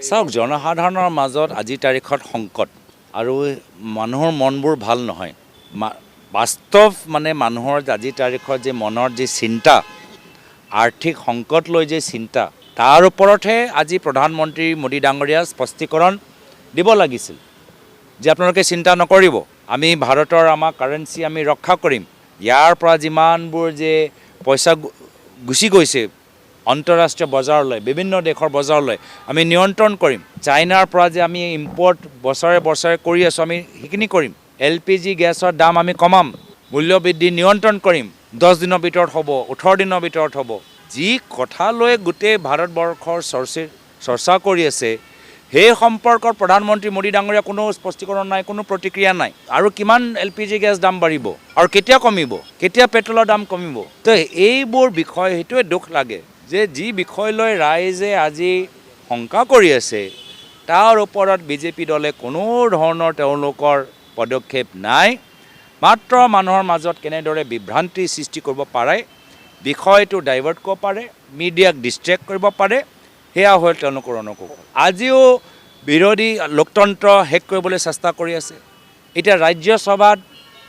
চাওক জনসাধাৰণৰ মাজত আজিৰ তাৰিখত সংকট আৰু মানুহৰ মনবোৰ ভাল নহয় বাস্তৱ মানুহৰ আজিৰ তাৰিখত যে মনৰ যি চিন্তা আৰ্থিক সংকট লৈ যে চিন্তা তাৰ ওপৰতহে আজি প্ৰধানমন্ত্ৰী মোদী ডাঙৰীয়া স্পষ্টীকৰণ দিব লাগিছিল যে আপোনালোকে চিন্তা নকৰিব আমি ভাৰতৰ আমাৰ কাৰেন্সি আমি ৰক্ষা কৰিম ইয়াৰ পৰা যিমানবোৰ যে পইচা গুচি গৈছে আন্তঃৰাষ্ট্ৰীয় বজাৰলৈ বিভিন্ন দেশৰ বজাৰলৈ আমি নিয়ন্ত্ৰণ কৰিম চাইনাৰ পৰা যে আমি ইম্পৰ্ট বছৰে বছৰে কৰি আছো আমি সেইখিনি কৰিম LPG গেছৰ দাম আমি কমাম মূল্য বৃদ্ধি নিয়ন্ত্ৰণ কৰিম 10 দিনৰ ভিতৰত হ'ব 18 দিনৰ ভিতৰত হ'ব যি কথা লৈ গোটেই ভাৰতবৰ্ষৰ চৰ্চা কৰি আছে সেই সম্পৰ্কত প্ৰধানমন্ত্ৰী মোদী ডাঙৰীয়া কোনো স্পষ্টীকৰণ নাই কোনো প্ৰতিক্ৰিয়া নাই আৰু কিমান LPG গেছ দাম বাঢ়িব আৰু কেতিয়া কমিব কেতিয়া পেট্ৰলৰ দাম কমিব তো এইবোৰ বিষয় হেতুৱে দুখ লাগে যে যি বিষয় লৈ ৰাইজে আজি শংকা কৰি আছে তাৰ ওপৰত বিজেপি দলে কোনো ধৰণৰ তেওঁলোকৰ পদক্ষেপ নাই মাত্ৰ মানুহৰ মাজত কেনেদৰে বিভ্ৰান্তি সৃষ্টি কৰিব পাৰে বিষয়টো ডাইভাৰ্ট কৰিব পাৰে মিডিয়াক ডিষ্ট্ৰেক্ট কৰিব পাৰে সেয়া হ'ল তেওঁলোকৰ অনুকূল আজিও বিৰোধী লোকতন্ত্ৰ শেষ কৰিবলৈ চেষ্টা কৰি আছে এতিয়া ৰাজ্যসভাত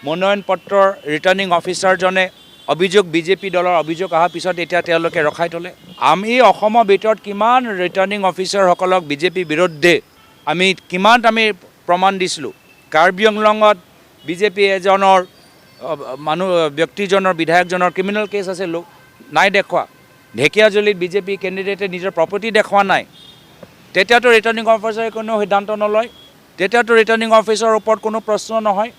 মনোনয়ন পত্ৰৰ ৰিটাৰ্নিং অফিচাৰজনে অভিযোগ বিজেপি দলৰ অভিযোগ অহাৰ পিছত এতিয়া তেওঁলোকে ৰখাই থলে আমি অসমৰ ভিতৰত কিমান ৰিটাৰ্নিং অফিচাৰসকলক বিজেপি বিৰুদ্ধে আমি প্ৰমাণ দিছিলোঁ কাৰ্বি আংলঙত বিজেপি এজনৰ ব্যক্তিজনৰ বিধায়কজনৰ ক্ৰিমিনেল কেছ আছে নাই দেখুওৱা ঢেকীয়াজুলিত বিজেপি কেণ্ডিডেটে নিজৰ প্ৰপাৰ্টি দেখুওৱা নাই তেতিয়াতো ৰিটাৰ্নিং অফিচাৰে কোনো সিদ্ধান্ত নলয় তেতিয়াতো ৰিটাৰ্নিং অফিচাৰৰ ওপৰত কোনো প্ৰশ্ন নহয়